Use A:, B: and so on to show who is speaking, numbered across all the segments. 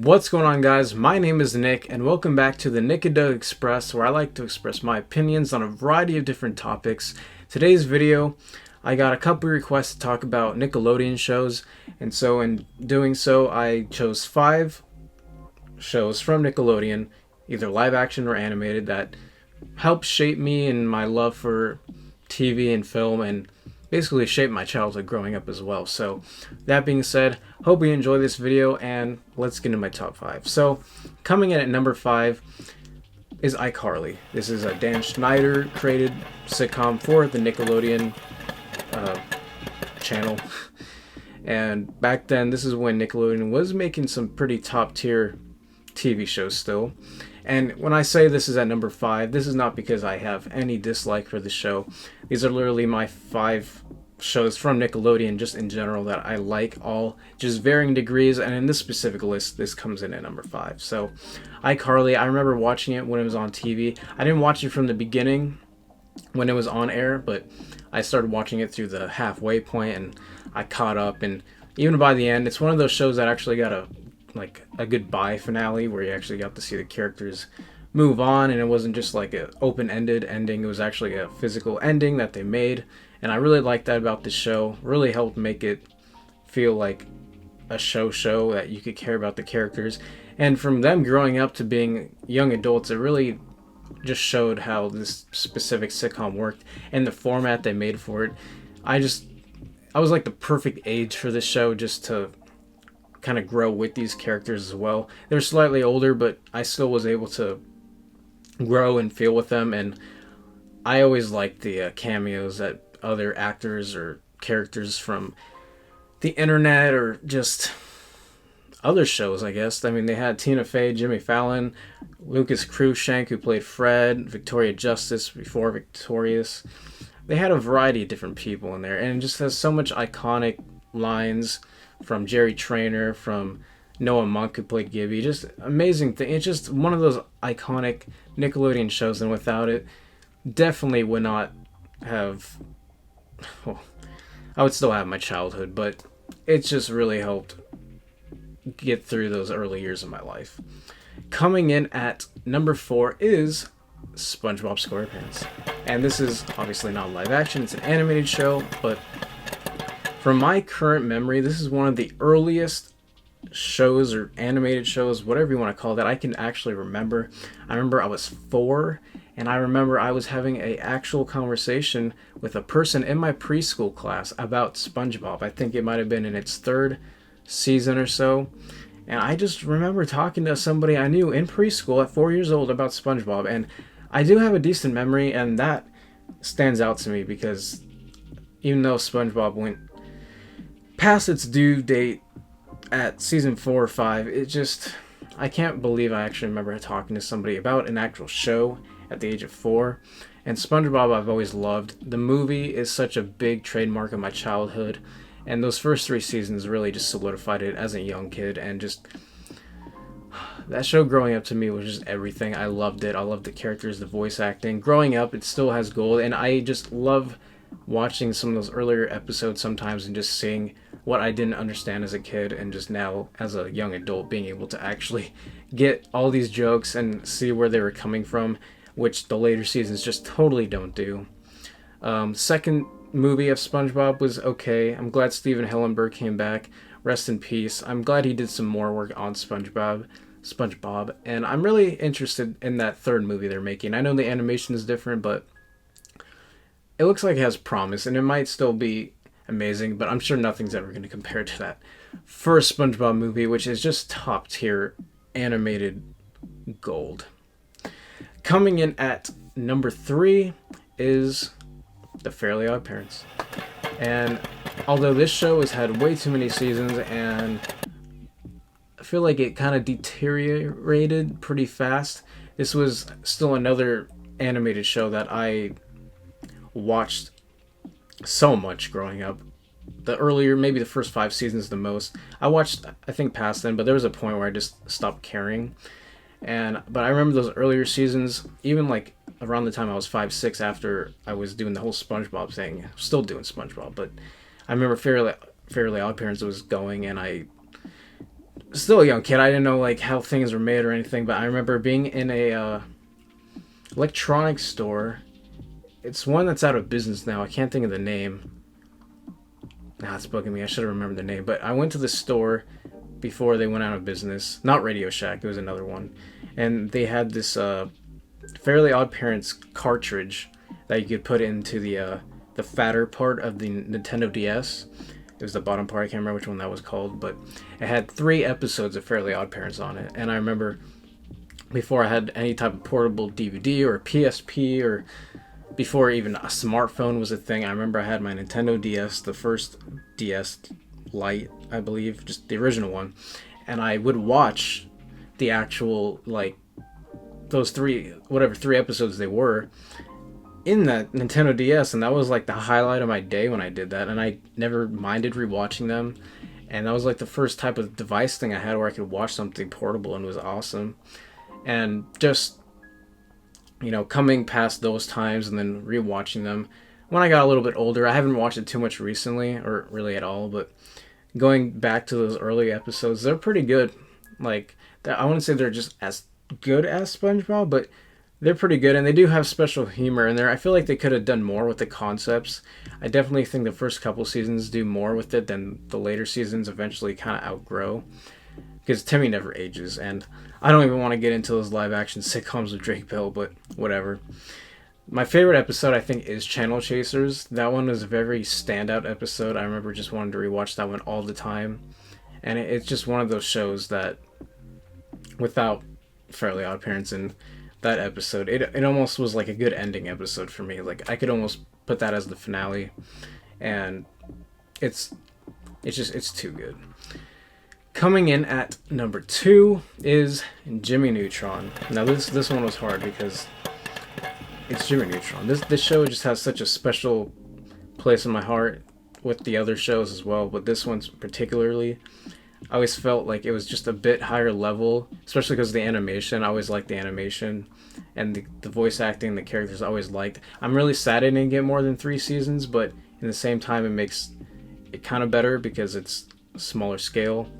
A: What's going on, guys? My name is Nick, and welcome back to the Nickelodeon Express, where I like to express my opinions on a variety of different topics. Today's video, I got a couple requests to talk about Nickelodeon shows, and so in doing so, I chose 5 shows from Nickelodeon, either live action or animated, that helped shape me and my love for TV and film, and basically shaped my childhood growing up as well. So that being said, hope you enjoy this video, and let's get into my top 5. So coming in at number 5 is Icarly. This is a Dan Schneider created sitcom for the Nickelodeon channel. And back then, this is when Nickelodeon was making some pretty top tier TV shows still. And when I say this is at number 5, this is not because I have any dislike for the show. These are literally my 5 shows from Nickelodeon just in general that I like, all just varying degrees, and in this specific list, this comes in at number 5. So iCarly, I remember watching it when it was on TV. I didn't watch it from the beginning when it was on air, but I started watching it through the halfway point and I caught up, and even by the end, it's one of those shows that actually got a goodbye finale where you actually got to see the characters move on, and it wasn't just like an open-ended ending. It was actually a physical ending that they made, and I really liked that about this show. Really helped make it feel like a show that you could care about the characters, and from them growing up to being young adults, it really just showed how this specific sitcom worked and the format they made for it. I was like the perfect age for this show, just to kind of grow with these characters as well. They're slightly older, but I still was able to grow and feel with them, and I always liked the cameos that other actors or characters from the internet or just other shows, I guess. I mean, they had Tina Fey, Jimmy Fallon, Lucas Cruikshank, who played Fred, Victoria Justice before Victorious. They had a variety of different people in there, and it just has so much iconic lines from Jerry Trainer, from Noah Monk, who played Gibby. Just amazing thing. It's just one of those iconic Nickelodeon shows, and without it, definitely would not have... Well, I would still have my childhood, but it's just really helped get through those early years of my life. Coming in at number 4 is Spongebob Squarepants. And this is obviously not live action, it's an animated show, but from my current memory, this is one of the earliest shows or animated shows, whatever you want to call that, I can actually remember. I remember I was 4, and I remember I was having an actual conversation with a person in my preschool class about SpongeBob. I think it might have been in its 3rd season or so. And I just remember talking to somebody I knew in preschool at 4 years old about SpongeBob. And I do have a decent memory, and that stands out to me because even though SpongeBob went past its due date at season 4 or 5, I can't believe I actually remember talking to somebody about an actual show at the age of 4. And SpongeBob I've always loved. The movie is such a big trademark of my childhood, and those first 3 seasons really just solidified it as a young kid, and just that show growing up to me was just everything. I loved it. I loved the characters, the voice acting. Growing up, it still has gold, and I just love watching some of those earlier episodes sometimes and just seeing what I didn't understand as a kid, and just now as a young adult being able to actually get all these jokes and see where they were coming from, which the later seasons just totally don't do. Second movie of SpongeBob was okay. I'm glad Steven Hillenburg came back. Rest in peace. I'm glad he did some more work on SpongeBob, and I'm really interested in that 3rd movie they're making. I know the animation is different, but it looks like it has promise, and it might still be amazing, but I'm sure nothing's ever going to compare to that first SpongeBob movie, which is just top tier animated gold. Coming in at number 3 is The Fairly OddParents. And although this show has had way too many seasons, and I feel like it kind of deteriorated pretty fast, this was still another animated show that I watched so much growing up. The earlier, maybe the first 5 seasons the most. I watched, I think, past then, but there was a point where I just stopped caring. But I remember those earlier seasons, even like around the time I was 5, 6, after I was doing the whole SpongeBob thing. Still doing SpongeBob, but I remember Fairly OddParents was going, and I still a young kid. I didn't know like how things were made or anything, but I remember being in a electronics store. It's one that's out of business now. I can't think of the name. Nah, it's bugging me. I should have remembered the name. But I went to the store before they went out of business. Not Radio Shack. It was another one. And they had this Fairly Odd Parents cartridge that you could put into the fatter part of the Nintendo DS. It was the bottom part. I can't remember which one that was called. But it had 3 episodes of Fairly Odd Parents on it. And I remember before I had any type of portable DVD or PSP or before even a smartphone was a thing, I remember I had my Nintendo DS, the first DS Lite, I believe, just the original one, and I would watch the actual, like, those 3 episodes they were in that Nintendo DS, and that was like the highlight of my day when I did that, and I never minded rewatching them, and that was like the first type of device thing I had where I could watch something portable, and it was awesome. And just, coming past those times and then rewatching them when I got a little bit older. I haven't watched it too much recently, or really at all, but going back to those early episodes, they're pretty good. Like, I wouldn't say they're just as good as SpongeBob, but they're pretty good, and they do have special humor in there. I feel like they could have done more with the concepts. I definitely think the first couple seasons do more with it than the later seasons eventually kind of outgrow, because Timmy never ages, and I don't even want to get into those live action sitcoms with Drake Bell, but whatever. My favorite episode, I think, is Channel Chasers. That one was a very standout episode. I remember just wanting to rewatch that one all the time. And it's just one of those shows that, without Fairly Odd Parents in that episode, it almost was like a good ending episode for me. Like, I could almost put that as the finale. And it's too good. Coming in at number 2 is Jimmy Neutron. Now this one was hard because it's Jimmy Neutron. This show just has such a special place in my heart with the other shows as well, but this one's particularly, I always felt like it was just a bit higher level, especially because of the animation. I always liked the animation, and the voice acting, the characters I always liked. I'm really sad I didn't get more than 3 seasons, but in the same time it makes it kind of better because it's a smaller scale.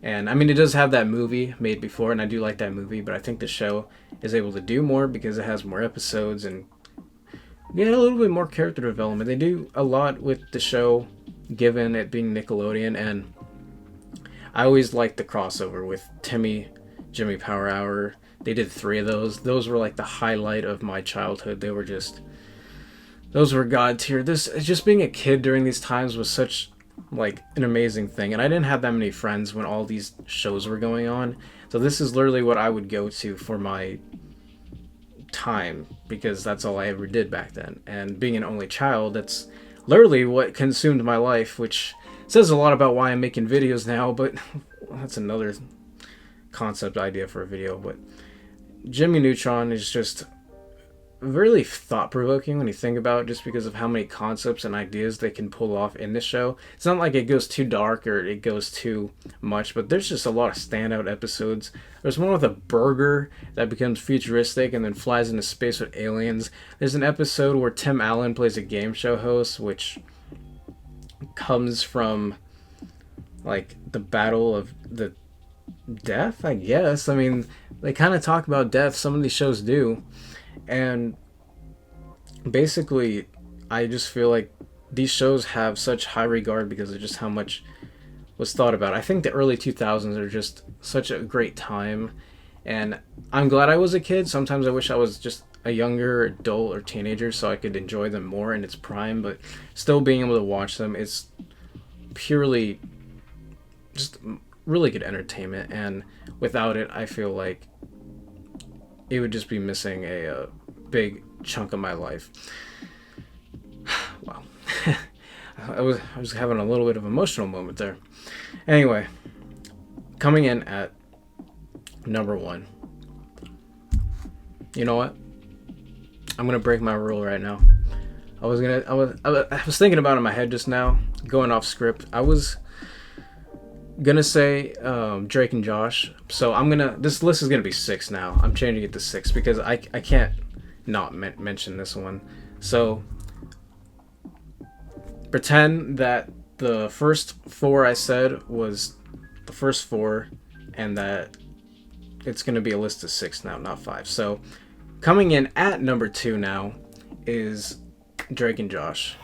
A: And I mean, it does have that movie made before, and I do like that movie, but I think the show is able to do more because it has more episodes and a little bit more character development. They do a lot with the show, given it being Nickelodeon, and I always liked the crossover with Timmy, Jimmy Power Hour. They did 3 of those. Those were like the highlight of my childhood. Those were god tier. Just being a kid during these times was such like an amazing thing, and I didn't have that many friends when all these shows were going on, so this is literally what I would go to for my time, because that's all I ever did back then. And being an only child, that's literally what consumed my life, which says a lot about why I'm making videos now, but that's another concept idea for a video. But Jimmy Neutron is just really thought-provoking when you think about it, just because of how many concepts and ideas they can pull off in this show. It's not like it goes too dark or it goes too much, but there's just a lot of standout episodes. There's one with a burger that becomes futuristic and then flies into space with aliens. There's an episode where Tim Allen plays a game show host, which comes from like the battle of the death, I guess. I mean, they kind of talk about death. Some of these shows do. And basically, I just feel like these shows have such high regard because of just how much was thought about. I think the early 2000s are just such a great time, and I'm glad I was a kid. Sometimes I wish I was just a younger adult or teenager so I could enjoy them more in its prime, but still being able to watch them, it's purely just really good entertainment, and without it, I feel like it would just be missing a big chunk of my life. Wow. I was having a little bit of an emotional moment there. Anyway, coming in at number 1. You know what? I'm gonna break my rule right now. I was thinking about it in my head just now, going off script. I was gonna say Dragan Josh, so this list is gonna be 6 now. I'm changing it to 6 because I can't not mention this one. So pretend that the first 4 I said was the first 4 and that it's going to be a list of 6 now, not 5. So coming in at number 2 now is Dragan Josh.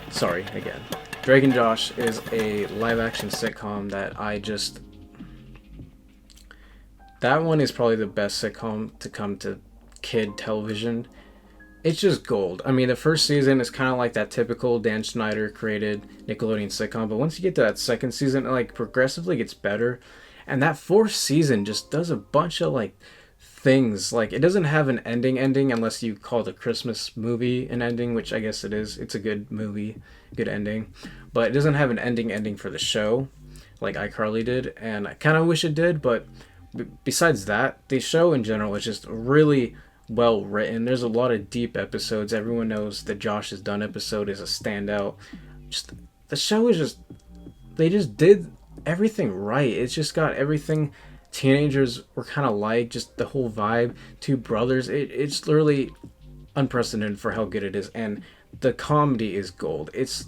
A: Sorry, again. Dragan Josh is a live-action sitcom that that one is probably the best sitcom to come to kid television. It's just gold. I mean, the first season is kind of like that typical Dan Schneider created Nickelodeon sitcom, but once you get to that second season, it like progressively gets better. And that fourth season just does a bunch of like things. Like, it doesn't have an ending unless you call the Christmas movie an ending, which I guess it is. It's a good movie, good ending. But it doesn't have an ending for the show like Icarly did, and I kind of wish it did, but besides that, the show in general is just really well written. There's a lot of deep episodes. Everyone knows the Josh is Done episode is a standout. Just the show is just, they just did everything right. It's just got everything teenagers were kind of like, just the whole vibe. Two brothers. It's literally unprecedented for how good it is, and the comedy is gold. It's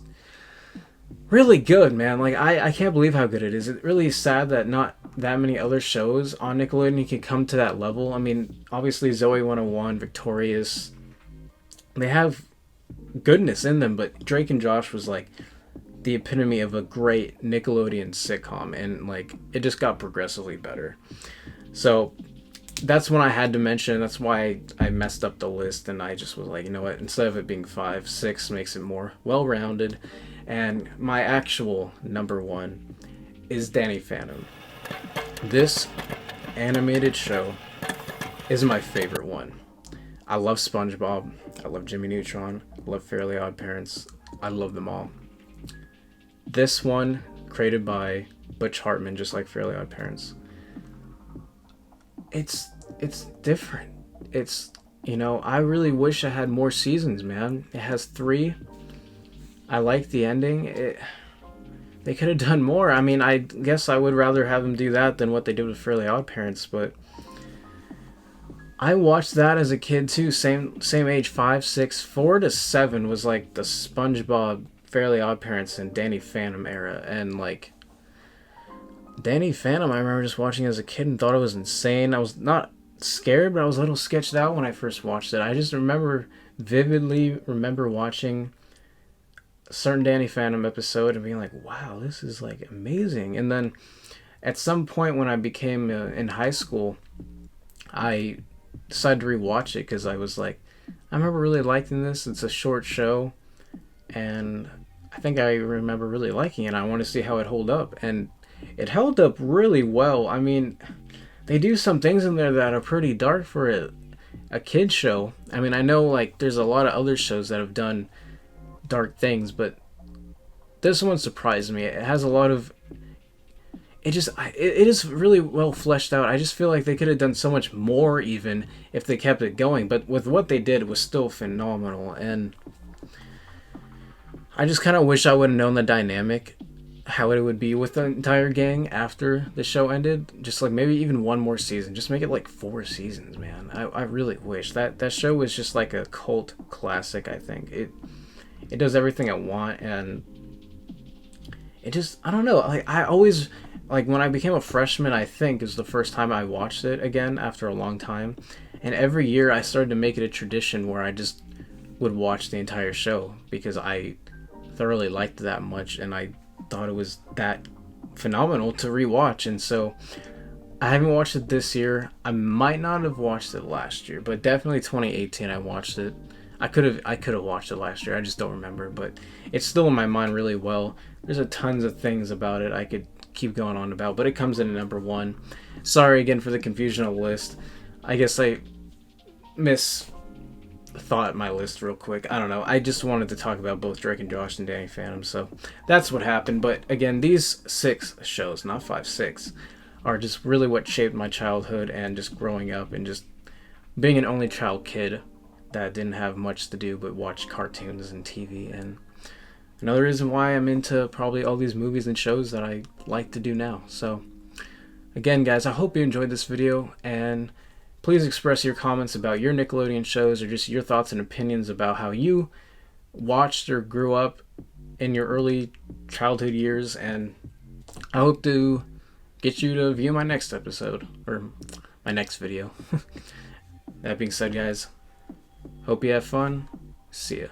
A: really good, man. Like, I can't believe how good it is. It's really sad that not that many other shows on Nickelodeon can come to that level. I mean, obviously Zoe 101, Victorious, they have goodness in them, but Drake and Josh was like the epitome of a great Nickelodeon sitcom, and like it just got progressively better. So that's one I had to mention. That's why I messed up the list, and I just was like, you know what, instead of it being 5, 6 makes it more well-rounded. And my actual number 1 is Danny Phantom. This animated show is my favorite one. I love SpongeBob. I love Jimmy Neutron. I love Fairly OddParents. I love them all. This one, created by Butch Hartman, just like Fairly OddParents. It's different. It's, you know, I really wish I had more seasons, man. It has 3. I like the ending. They could have done more. I mean, I guess I would rather have them do that than what they did with Fairly OddParents, but I watched that as a kid too. Same age, 5, 6, 4 to 7 was like the SpongeBob, Fairly OddParents, and Danny Phantom era. And like Danny Phantom, I remember just watching as a kid and thought it was insane. I was not scared, but I was a little sketched out when I first watched it. I just vividly remember watching a certain Danny Phantom episode and being like, wow, this is like amazing. And then at some point when I became in high school, I decided to rewatch it because I was like, I remember really liking this. It's a short show, and I think I remember really liking it. I want to see how it held up, and it held up really well. I mean, they do some things in there that are pretty dark for a kid show. I mean, I know like there's a lot of other shows that have done dark things, but this one surprised me. It has a lot of, it is really well fleshed out. I just feel like they could have done so much more even if they kept it going, but with what they did, it was still phenomenal. And I just kind of wish I would have known the dynamic, how it would be with the entire gang after the show ended. Just like maybe even one more season. Just make it like 4 seasons, man. I really wish. That show was just like a cult classic, I think. It does everything I want, and it just, I don't know. Like, I always, like, when I became a freshman, I think is the first time I watched it again after a long time. And every year I started to make it a tradition where I just would watch the entire show because I thoroughly liked it that much, and I thought it was that phenomenal to rewatch. And so I haven't watched it this year. I might not have watched it last year, but definitely 2018 I watched it. I could have watched it last year. I just don't remember, but it's still in my mind really well. There's a tons of things about it I could keep going on about, but it comes in at number 1. Sorry again for the confusion of the list. I guess I misthought my list real quick. I don't know. I just wanted to talk about both Drake and Josh and Danny Phantom, so that's what happened. But again, these 6 shows, not 5, 6, are just really what shaped my childhood and just growing up and just being an only child kid that didn't have much to do but watch cartoons and TV. And another reason why I'm into probably all these movies and shows that I like to do now. So again, guys, I hope you enjoyed this video, and please express your comments about your Nickelodeon shows or just your thoughts and opinions about how you watched or grew up in your early childhood years. And I hope to get you to view my next episode or my next video. That being said, guys, hope you have fun. See ya.